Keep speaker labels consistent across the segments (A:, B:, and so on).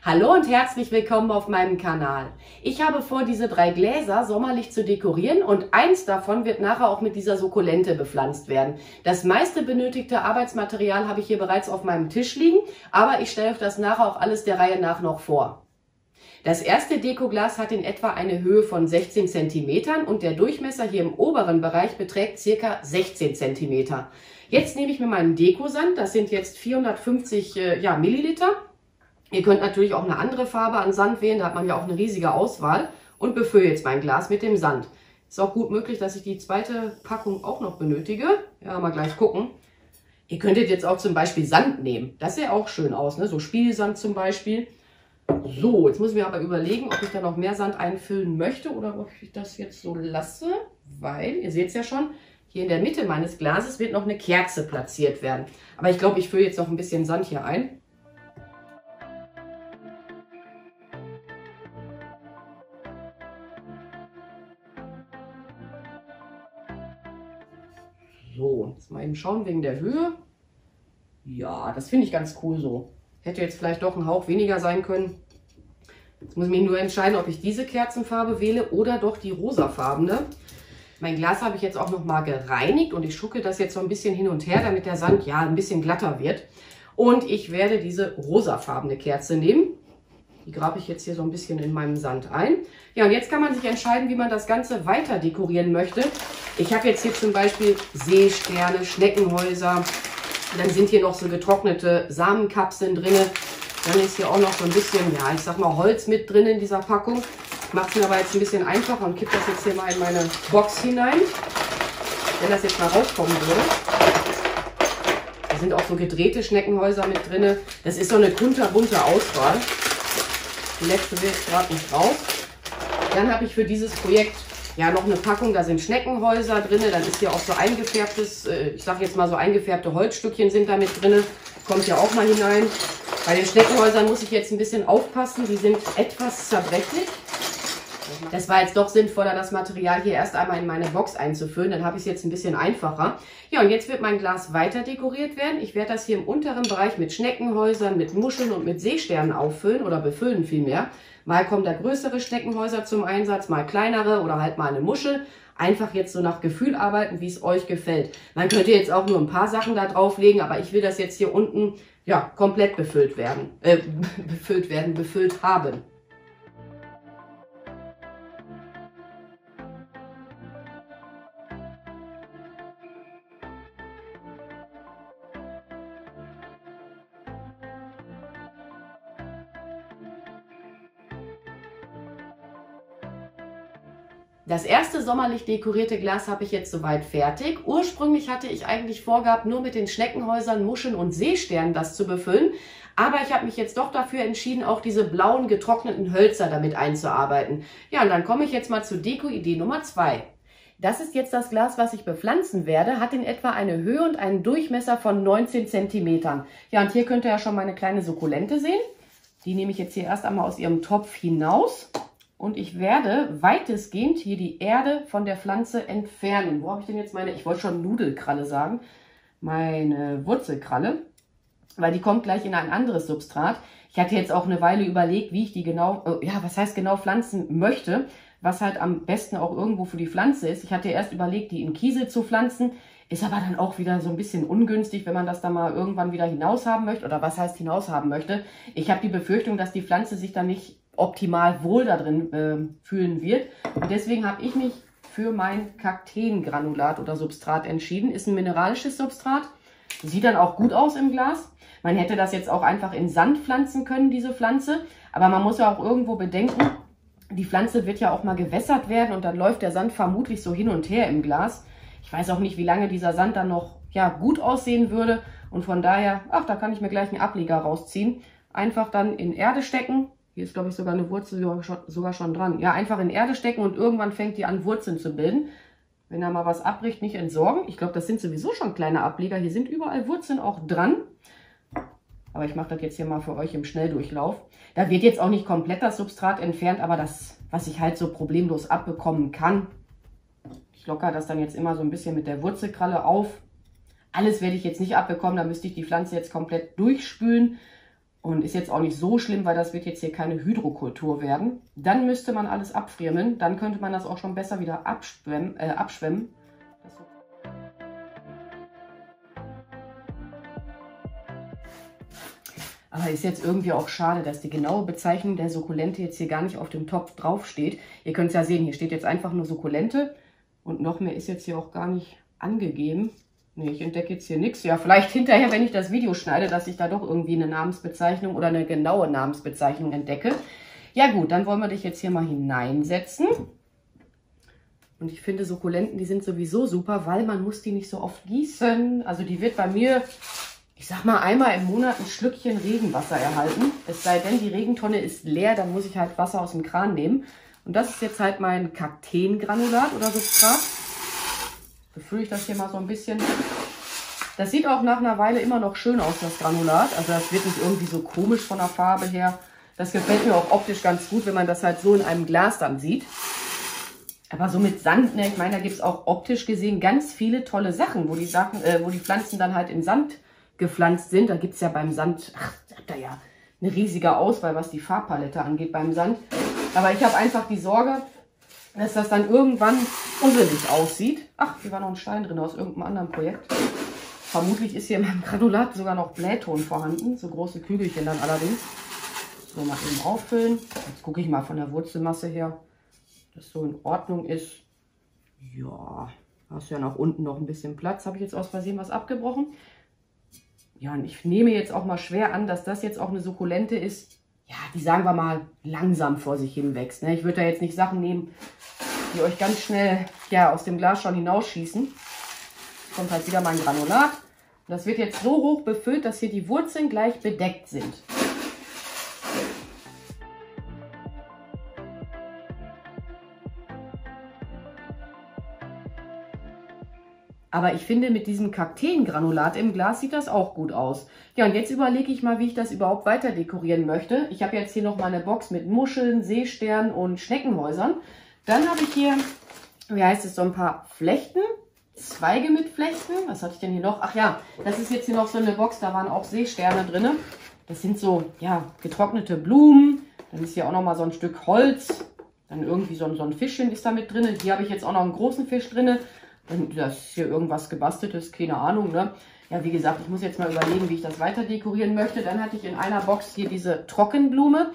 A: Hallo und herzlich willkommen auf meinem Kanal. Ich habe vor, diese 3 Gläser sommerlich zu dekorieren und eins davon wird nachher auch mit dieser Sukkulente bepflanzt werden. Das meiste benötigte Arbeitsmaterial habe ich hier bereits auf meinem Tisch liegen, aber ich stelle euch das nachher auch alles der Reihe nach noch vor. Das erste Dekoglas hat in etwa eine Höhe von 16 cm und der Durchmesser hier im oberen Bereich beträgt ca. 16 cm. Jetzt nehme ich mir meinen Dekosand, das sind jetzt 450 Milliliter. Ihr könnt natürlich auch eine andere Farbe an Sand wählen, da hat man ja auch eine riesige Auswahl. Und befülle jetzt mein Glas mit dem Sand. Ist auch gut möglich, dass ich die zweite Packung auch noch benötige. Ja, mal gleich gucken. Ihr könntet jetzt auch zum Beispiel Sand nehmen. Das sähe auch schön aus, ne? So Spielsand zum Beispiel. So, jetzt muss ich mir aber überlegen, ob ich da noch mehr Sand einfüllen möchte oder ob ich das jetzt so lasse. Weil, ihr seht es ja schon, hier in der Mitte meines Glases wird noch eine Kerze platziert werden. Aber ich glaube, ich fülle jetzt noch ein bisschen Sand hier ein. So, jetzt mal eben schauen wegen der Höhe. Ja, das finde ich ganz cool so. Hätte jetzt vielleicht doch ein Hauch weniger sein können. Jetzt muss ich mich nur entscheiden, ob ich diese Kerzenfarbe wähle oder doch die rosafarbene. Mein Glas habe ich jetzt auch noch mal gereinigt und ich schucke das jetzt so ein bisschen hin und her, damit der Sand ja ein bisschen glatter wird. Und ich werde diese rosafarbene Kerze nehmen. Die grabe ich jetzt hier so ein bisschen in meinem Sand ein. Ja, und jetzt kann man sich entscheiden, wie man das Ganze weiter dekorieren möchte. Ich habe jetzt hier zum Beispiel Seesterne, Schneckenhäuser. Dann sind hier noch so getrocknete Samenkapseln drin. Dann ist hier auch noch so ein bisschen, ja, ich sag mal Holz mit drin in dieser Packung. Macht es mir aber jetzt ein bisschen einfacher und kippe das jetzt hier mal in meine Box hinein. Wenn das jetzt mal rauskommen würde. Da sind auch so gedrehte Schneckenhäuser mit drin. Das ist so eine kunterbunte Auswahl. Die letzte will jetzt gerade nicht raus. Dann habe ich für dieses Projekt ja noch eine Packung, da sind Schneckenhäuser drin. Dann ist hier auch so eingefärbtes, ich sage jetzt mal so eingefärbte Holzstückchen sind da mit drin. Kommt ja auch mal hinein. Bei den Schneckenhäusern muss ich jetzt ein bisschen aufpassen, die sind etwas zerbrechlich. Das war jetzt doch sinnvoller, das Material hier erst einmal in meine Box einzufüllen. Dann habe ich es jetzt ein bisschen einfacher. Ja, und jetzt wird mein Glas weiter dekoriert werden. Ich werde das hier im unteren Bereich mit Schneckenhäusern, mit Muscheln und mit Seesternen auffüllen oder befüllen vielmehr. Mal kommen da größere Schneckenhäuser zum Einsatz, mal kleinere oder halt mal eine Muschel. Einfach jetzt so nach Gefühl arbeiten, wie es euch gefällt. Man könnte jetzt auch nur ein paar Sachen da drauflegen, aber ich will das jetzt hier unten ja komplett befüllt haben. Das erste sommerlich dekorierte Glas habe ich jetzt soweit fertig. Ursprünglich hatte ich eigentlich vorgehabt, nur mit den Schneckenhäusern, Muscheln und Seesternen das zu befüllen. Aber ich habe mich jetzt doch dafür entschieden, auch diese blauen getrockneten Hölzer damit einzuarbeiten. Ja, und dann komme ich jetzt mal zu Deko-Idee Nummer 2. Das ist jetzt das Glas, was ich bepflanzen werde, hat in etwa eine Höhe und einen Durchmesser von 19 cm. Ja, und hier könnt ihr ja schon meine kleine Sukkulente sehen. Die nehme ich jetzt hier erst einmal aus ihrem Topf hinaus. Und ich werde weitestgehend hier die Erde von der Pflanze entfernen. Wo habe ich denn jetzt meine, ich wollte schon Nudelkralle sagen, meine Wurzelkralle, weil die kommt gleich in ein anderes Substrat. Ich hatte jetzt auch eine Weile überlegt, wie ich die genau, was heißt genau pflanzen möchte, was halt am besten auch irgendwo für die Pflanze ist. Ich hatte erst überlegt, die in Kiesel zu pflanzen, ist aber dann auch wieder so ein bisschen ungünstig, wenn man das dann mal irgendwann wieder hinaus haben möchte. Oder was heißt hinaus haben möchte? Ich habe die Befürchtung, dass die Pflanze sich dann nicht optimal wohl da drin fühlen wird. Und deswegen habe ich mich für mein Kakteengranulat oder Substrat entschieden. Ist ein mineralisches Substrat. Sieht dann auch gut aus im Glas. Man hätte das jetzt auch einfach in Sand pflanzen können, diese Pflanze. Aber man muss ja auch irgendwo bedenken, die Pflanze wird ja auch mal gewässert werden und dann läuft der Sand vermutlich so hin und her im Glas. Ich weiß auch nicht, wie lange dieser Sand dann noch gut aussehen würde. Und von daher, da kann ich mir gleich einen Ableger rausziehen. Einfach dann in Erde stecken. Hier ist, glaube ich, sogar eine Wurzel sogar schon dran. Ja, einfach in Erde stecken und irgendwann fängt die an, Wurzeln zu bilden. Wenn da mal was abbricht, nicht entsorgen. Ich glaube, das sind sowieso schon kleine Ableger. Hier sind überall Wurzeln auch dran. Aber ich mache das jetzt hier mal für euch im Schnelldurchlauf. Da wird jetzt auch nicht komplett das Substrat entfernt, aber das, was ich halt so problemlos abbekommen kann. Ich lockere das dann jetzt immer so ein bisschen mit der Wurzelkralle auf. Alles werde ich jetzt nicht abbekommen, da müsste ich die Pflanze jetzt komplett durchspülen. Und ist jetzt auch nicht so schlimm, weil das wird jetzt hier keine Hydrokultur werden. Dann müsste man alles abfrieren. Dann könnte man das auch schon besser wieder abschwemmen. Aber ist jetzt irgendwie auch schade, dass die genaue Bezeichnung der Sukkulente jetzt hier gar nicht auf dem Topf drauf steht. Ihr könnt es ja sehen, hier steht jetzt einfach nur Sukkulente. Und noch mehr ist jetzt hier auch gar nicht angegeben. Ne, ich entdecke jetzt hier nichts. Ja, vielleicht hinterher, wenn ich das Video schneide, dass ich da doch irgendwie eine Namensbezeichnung oder eine genaue Namensbezeichnung entdecke. Ja gut, dann wollen wir dich jetzt hier mal hineinsetzen. Und ich finde Sukkulenten, die sind sowieso super, weil man muss die nicht so oft gießen. Also die wird bei mir, ich sag mal, einmal im Monat ein Schlückchen Regenwasser erhalten. Es sei denn, die Regentonne ist leer, dann muss ich halt Wasser aus dem Kran nehmen. Und das ist jetzt halt mein Kakteengranulat oder Substrat. Befülle ich das hier mal so ein bisschen. Das sieht auch nach einer Weile immer noch schön aus, das Granulat. Also das wird nicht irgendwie so komisch von der Farbe her. Das gefällt mir auch optisch ganz gut, wenn man das halt so in einem Glas dann sieht. Aber so mit Sand, ne, ich meine, da gibt es auch optisch gesehen ganz viele tolle Sachen, wo die Pflanzen dann halt in Sand gepflanzt sind. Da gibt es ja beim Sand, habt ihr ja eine riesige Auswahl, was die Farbpalette angeht beim Sand. Aber ich habe einfach die Sorge, dass das dann irgendwann unselig aussieht. Ach, hier war noch ein Stein drin aus irgendeinem anderen Projekt. Vermutlich ist hier in meinem Granulat sogar noch Blähton vorhanden. So große Kügelchen dann allerdings. So, mal eben auffüllen. Jetzt gucke ich mal von der Wurzelmasse her, dass das so in Ordnung ist. Ja, hast ja nach unten noch ein bisschen Platz. Habe ich jetzt aus Versehen was abgebrochen? Ja, und ich nehme jetzt auch mal schwer an, dass das jetzt auch eine Sukkulente ist, ja, die, sagen wir mal, langsam vor sich hin wächst. Ne? Ich würde da jetzt nicht Sachen nehmen, die euch ganz schnell ja, aus dem Glas schon hinausschießen. Jetzt kommt halt wieder mein Granulat. Das wird jetzt so hoch befüllt, dass hier die Wurzeln gleich bedeckt sind. Aber ich finde, mit diesem Kakteengranulat im Glas sieht das auch gut aus. Ja, und jetzt überlege ich mal, wie ich das überhaupt weiter dekorieren möchte. Ich habe jetzt hier noch mal eine Box mit Muscheln, Seesternen und Schneckenhäusern. Dann habe ich hier, wie heißt es, so ein paar Flechten, Zweige mit Flechten. Was hatte ich denn hier noch? Ach ja, das ist jetzt hier noch so eine Box, da waren auch Seesterne drin. Das sind so, ja, getrocknete Blumen. Dann ist hier auch noch mal so ein Stück Holz. Dann irgendwie so ein Fischchen ist da mit drin. Hier habe ich jetzt auch noch einen großen Fisch drin. Das ist hier irgendwas gebasteltes, keine Ahnung, ne? Ja, wie gesagt, ich muss jetzt mal überlegen, wie ich das weiter dekorieren möchte. Dann hatte ich in einer Box hier diese Trockenblume.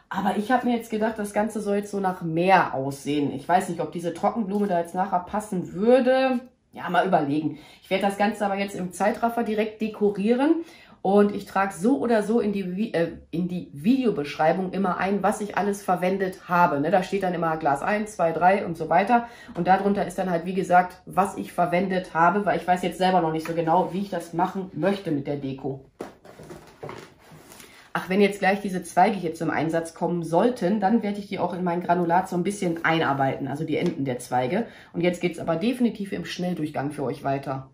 A: Aber ich habe mir jetzt gedacht, das Ganze soll jetzt so nach Meer aussehen. Ich weiß nicht, ob diese Trockenblume da jetzt nachher passen würde. Ja, mal überlegen. Ich werde das Ganze aber jetzt im Zeitraffer direkt dekorieren. Und ich trage so oder so in die Videobeschreibung immer ein, was ich alles verwendet habe. Ne, da steht dann immer Glas 1, 2, 3 und so weiter. Und darunter ist dann halt, wie gesagt, was ich verwendet habe, weil ich weiß jetzt selber noch nicht so genau, wie ich das machen möchte mit der Deko. Ach, wenn jetzt gleich diese Zweige hier zum Einsatz kommen sollten, dann werde ich die auch in mein Granulat so ein bisschen einarbeiten, also die Enden der Zweige. Und jetzt geht es aber definitiv im Schnelldurchgang für euch weiter.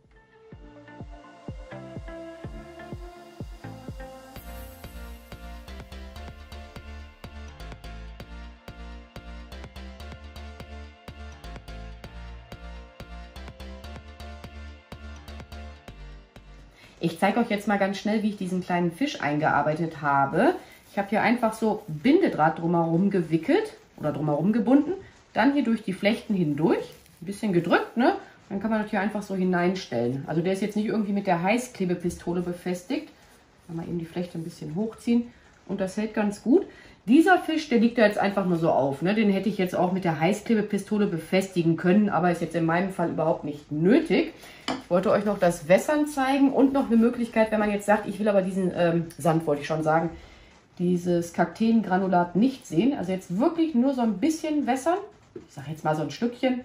A: Ich zeige euch jetzt mal ganz schnell, wie ich diesen kleinen Fisch eingearbeitet habe. Ich habe hier einfach so Bindedraht drumherum gewickelt oder drumherum gebunden. Dann hier durch die Flechten hindurch, ein bisschen gedrückt, ne? Dann kann man das hier einfach so hineinstellen. Also der ist jetzt nicht irgendwie mit der Heißklebepistole befestigt. Mal eben die Flechte ein bisschen hochziehen und das hält ganz gut. Dieser Fisch, der liegt da jetzt einfach nur so auf. Ne? Den hätte ich jetzt auch mit der Heißklebepistole befestigen können, aber ist jetzt in meinem Fall überhaupt nicht nötig. Ich wollte euch noch das Wässern zeigen und noch eine Möglichkeit, wenn man jetzt sagt, ich will aber diesen Sand, wollte ich schon sagen, dieses Kakteengranulat nicht sehen. Also jetzt wirklich nur so ein bisschen wässern. Ich sage jetzt mal so ein Stückchen.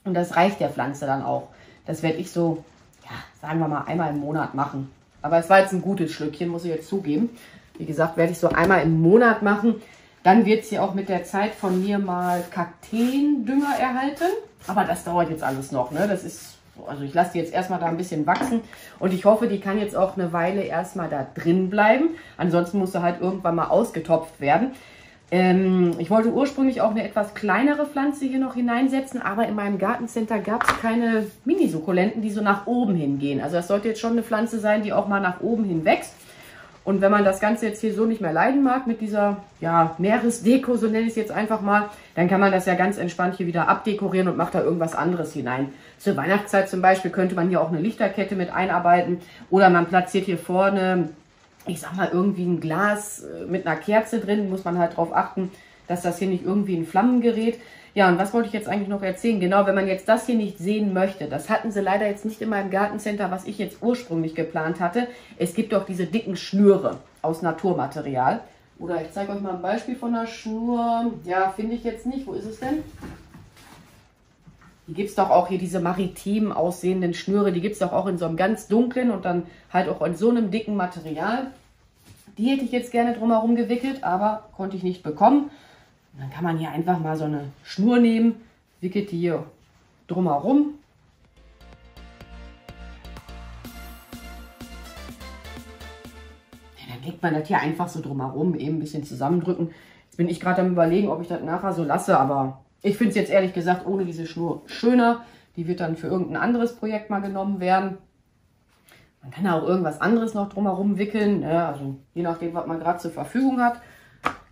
A: Und das reicht der Pflanze dann auch. Das werde ich so, ja, sagen wir mal, einmal im Monat machen. Aber es war jetzt ein gutes Schlückchen, muss ich jetzt zugeben. Wie gesagt, werde ich so einmal im Monat machen. Dann wird sie auch mit der Zeit von mir mal Kakteendünger erhalten. Aber das dauert jetzt alles noch, ne? Das ist, also ich lasse die jetzt erstmal da ein bisschen wachsen. Und ich hoffe, die kann jetzt auch eine Weile erstmal da drin bleiben. Ansonsten muss sie halt irgendwann mal ausgetopft werden. Ich wollte ursprünglich auch eine etwas kleinere Pflanze hier noch hineinsetzen, aber in meinem Gartencenter gab es keine Mini-Sukkulenten, die so nach oben hin gehen. Also das sollte jetzt schon eine Pflanze sein, die auch mal nach oben hin wächst. Und wenn man das Ganze jetzt hier so nicht mehr leiden mag mit dieser ja, Meeresdeko, so nenne ich es jetzt einfach mal, dann kann man das ja ganz entspannt hier wieder abdekorieren und macht da irgendwas anderes hinein. Zur Weihnachtszeit zum Beispiel könnte man hier auch eine Lichterkette mit einarbeiten oder man platziert hier vorne, ich sag mal, irgendwie ein Glas mit einer Kerze drin. Muss man halt darauf achten, dass das hier nicht irgendwie in Flammen gerät. Ja, und was wollte ich jetzt eigentlich noch erzählen? Genau, wenn man jetzt das hier nicht sehen möchte, das hatten sie leider jetzt nicht in meinem Gartencenter, was ich jetzt ursprünglich geplant hatte. Es gibt doch diese dicken Schnüre aus Naturmaterial. Oder ich zeige euch mal ein Beispiel von einer Schnur. Ja, finde ich jetzt nicht. Wo ist es denn? Die gibt es doch auch hier, diese maritim aussehenden Schnüre. Die gibt es doch auch in so einem ganz dunklen und dann halt auch in so einem dicken Material. Die hätte ich jetzt gerne drumherum gewickelt, aber konnte ich nicht bekommen. Dann kann man hier einfach mal so eine Schnur nehmen, wickelt die hier drumherum. Ja, dann legt man das hier einfach so drumherum, eben ein bisschen zusammendrücken. Jetzt bin ich gerade am Überlegen, ob ich das nachher so lasse, aber ich finde es jetzt ehrlich gesagt ohne diese Schnur schöner. Die wird dann für irgendein anderes Projekt mal genommen werden. Man kann auch irgendwas anderes noch drumherum wickeln, ja, also je nachdem, was man gerade zur Verfügung hat.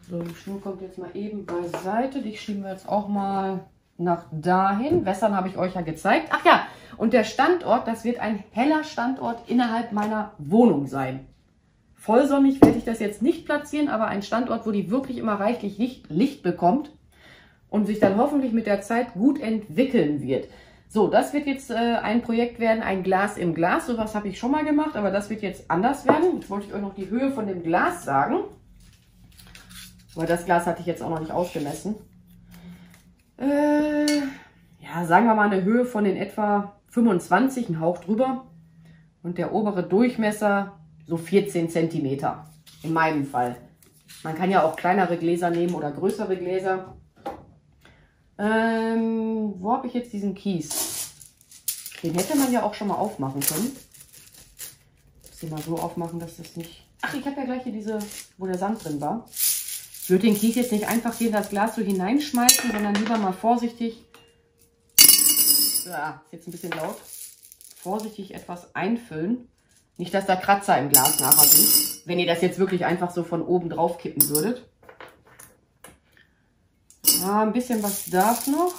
A: So, die Schnur kommt jetzt mal eben beiseite. Die schieben wir jetzt auch mal nach dahin. Wässern habe ich euch ja gezeigt. Ach ja, und der Standort, das wird ein heller Standort innerhalb meiner Wohnung sein. Vollsonnig werde ich das jetzt nicht platzieren, aber ein Standort, wo die wirklich immer reichlich Licht bekommt und sich dann hoffentlich mit der Zeit gut entwickeln wird. So, das wird jetzt ein Projekt werden, ein Glas im Glas. Sowas habe ich schon mal gemacht, aber das wird jetzt anders werden. Jetzt wollte ich euch noch die Höhe von dem Glas sagen. Aber das Glas hatte ich jetzt auch noch nicht ausgemessen. Ja, sagen wir mal eine Höhe von in etwa 25, ein Hauch drüber. Und der obere Durchmesser so 14 cm. In meinem Fall. Man kann ja auch kleinere Gläser nehmen oder größere Gläser. Wo habe ich jetzt diesen Kies? Den hätte man ja auch schon mal aufmachen können. Ich muss den mal so aufmachen, dass das nicht... Ach, ich habe ja gleich hier diese, wo der Sand drin war. Ich würde den Kies jetzt nicht einfach hier in das Glas so hineinschmeißen, sondern lieber mal vorsichtig, ja, ist jetzt ein bisschen laut, vorsichtig etwas einfüllen. Nicht, dass da Kratzer im Glas nachher sind, wenn ihr das jetzt wirklich einfach so von oben drauf kippen würdet. Ja, ein bisschen was darf noch.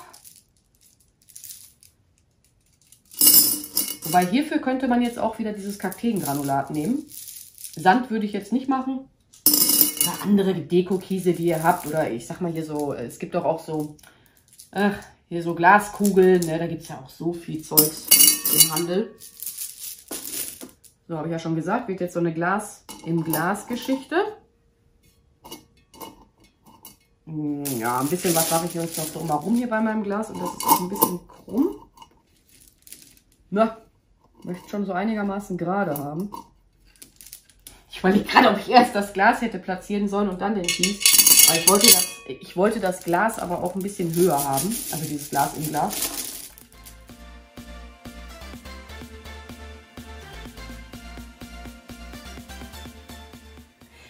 A: Wobei hierfür könnte man jetzt auch wieder dieses Kakteengranulat nehmen. Sand würde ich jetzt nicht machen. Oder andere Deko-Kiese, die ihr habt. Oder ich sag mal hier so, es gibt doch auch so, hier so Glaskugeln. Ne? Da gibt es ja auch so viel Zeugs im Handel. So, habe ich ja schon gesagt, wird jetzt so eine Glas-im-Glas-Geschichte. Ja, ein bisschen was mache ich jetzt noch drumherum hier bei meinem Glas. Und das ist auch ein bisschen krumm. Na, möchte schon so einigermaßen gerade haben. Ich überlege gerade, ob ich erst das Glas hätte platzieren sollen und dann den Kies. Aber ich wollte das Glas aber auch ein bisschen höher haben. Also dieses Glas im Glas.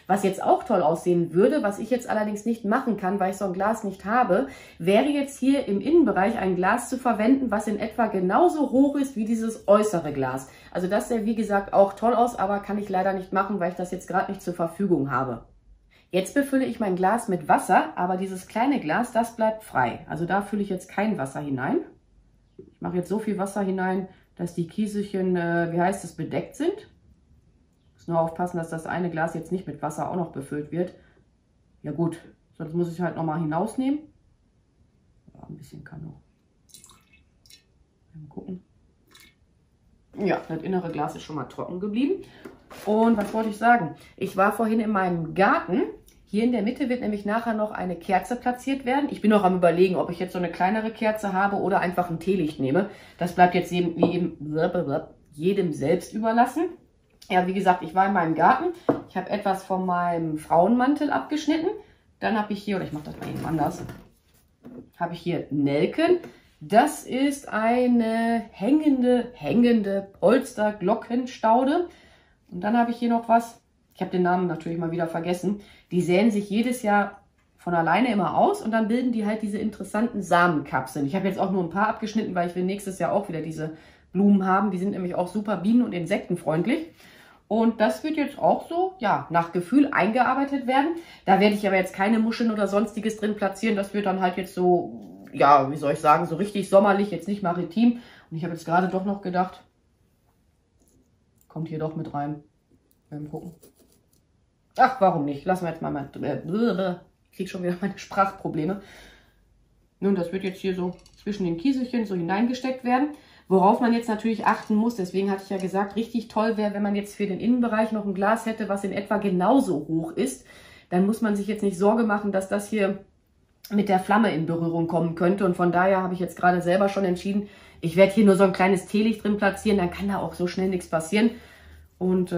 A: Was jetzt auch toll aussehen würde, was ich jetzt allerdings nicht machen kann, weil ich so ein Glas nicht habe, wäre jetzt hier im Innenbereich ein Glas zu verwenden, was in etwa genauso hoch ist wie dieses äußere Glas. Also das sähe wie gesagt auch toll aus, aber kann ich leider nicht machen, weil ich das jetzt gerade nicht zur Verfügung habe. Jetzt befülle ich mein Glas mit Wasser, aber dieses kleine Glas, das bleibt frei. Also da fülle ich jetzt kein Wasser hinein. Ich mache jetzt so viel Wasser hinein, dass die Kieselchen, bedeckt sind. Ich muss nur aufpassen, dass das eine Glas jetzt nicht mit Wasser auch noch befüllt wird. Ja gut, sonst muss ich halt nochmal hinausnehmen. Ja, ein bisschen kann noch. Mal gucken. Ja, das innere Glas ist schon mal trocken geblieben. Und was wollte ich sagen? Ich war vorhin in meinem Garten. Hier in der Mitte wird nämlich nachher noch eine Kerze platziert werden. Ich bin noch am Überlegen, ob ich jetzt so eine kleinere Kerze habe oder einfach ein Teelicht nehme. Das bleibt jetzt jedem selbst überlassen. Ja, wie gesagt, ich war in meinem Garten. Ich habe etwas von meinem Frauenmantel abgeschnitten. Dann habe ich hier, oder ich mache das mal eben anders, habe ich hier Nelken. Das ist eine hängende Polsterglockenstaude. Und dann habe ich hier noch was. Ich habe den Namen natürlich mal wieder vergessen. Die säen sich jedes Jahr von alleine immer aus und dann bilden die halt diese interessanten Samenkapseln. Ich habe jetzt auch nur ein paar abgeschnitten, weil ich will nächstes Jahr auch wieder diese Blumen haben. Die sind nämlich auch super bienen- und insektenfreundlich. Und das wird jetzt auch so, ja, nach Gefühl eingearbeitet werden. Da werde ich aber jetzt keine Muscheln oder sonstiges drin platzieren. Das wird dann halt jetzt so, ja, wie soll ich sagen, so richtig sommerlich, jetzt nicht maritim. Und ich habe jetzt gerade doch noch gedacht, kommt hier doch mit rein. Mal gucken. Ach, warum nicht? Lassen wir jetzt mal ich kriege schon wieder meine Sprachprobleme. Nun, das wird jetzt hier so zwischen den Kieselchen so hineingesteckt werden. Worauf man jetzt natürlich achten muss, deswegen hatte ich ja gesagt, richtig toll wäre, wenn man jetzt für den Innenbereich noch ein Glas hätte, was in etwa genauso hoch ist. Dann muss man sich jetzt nicht Sorge machen, dass das hier mit der Flamme in Berührung kommen könnte. Und von daher habe ich jetzt gerade selber schon entschieden, ich werde hier nur so ein kleines Teelicht drin platzieren, dann kann da auch so schnell nichts passieren. Und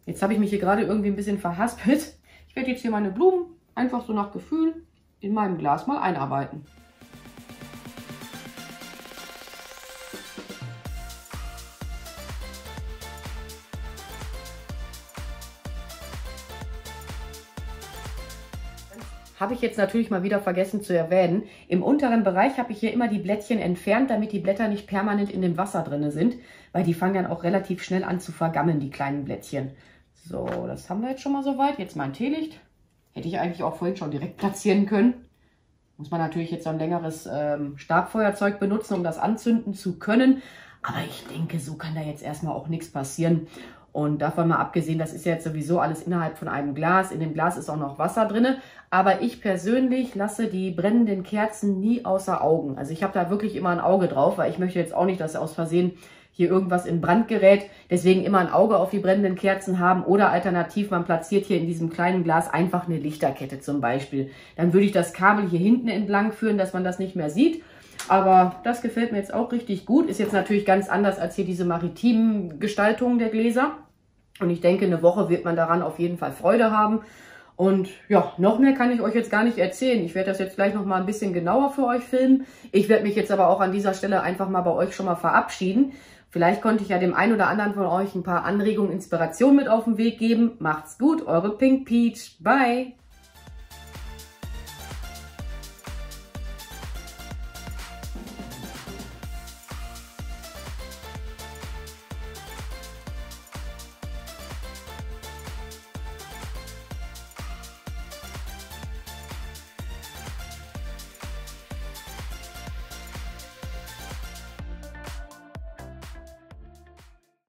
A: jetzt habe ich mich hier gerade irgendwie ein bisschen verhaspelt. Ich werde jetzt hier meine Blumen einfach so nach Gefühl in meinem Glas mal einarbeiten. Habe ich jetzt natürlich mal wieder vergessen zu erwähnen. Im unteren Bereich habe ich hier immer die Blättchen entfernt, damit die Blätter nicht permanent in dem Wasser drin sind, weil die fangen dann auch relativ schnell an zu vergammeln, die kleinen Blättchen. So, das haben wir jetzt schon mal soweit. Jetzt mein Teelicht. Hätte ich eigentlich auch vorhin schon direkt platzieren können. Muss man natürlich jetzt so ein längeres Stabfeuerzeug benutzen, um das anzünden zu können. Aber ich denke, so kann da jetzt erstmal auch nichts passieren. Und davon mal abgesehen, das ist ja jetzt sowieso alles innerhalb von einem Glas. In dem Glas ist auch noch Wasser drin. Aber ich persönlich lasse die brennenden Kerzen nie außer Augen. Also ich habe da wirklich immer ein Auge drauf, weil ich möchte jetzt auch nicht, dass aus Versehen hier irgendwas in Brand gerät. Deswegen immer ein Auge auf die brennenden Kerzen haben. Oder alternativ, man platziert hier in diesem kleinen Glas einfach eine Lichterkette zum Beispiel. Dann würde ich das Kabel hier hinten entlang führen, dass man das nicht mehr sieht. Aber das gefällt mir jetzt auch richtig gut. Ist jetzt natürlich ganz anders als hier diese maritimen Gestaltungen der Gläser. Und ich denke, eine Woche wird man daran auf jeden Fall Freude haben. Und ja, noch mehr kann ich euch jetzt gar nicht erzählen. Ich werde das jetzt gleich noch mal ein bisschen genauer für euch filmen. Ich werde mich jetzt aber auch an dieser Stelle einfach mal bei euch schon mal verabschieden. Vielleicht konnte ich ja dem einen oder anderen von euch ein paar Anregungen, Inspirationen mit auf den Weg geben. Macht's gut, eure Pink Peach. Bye!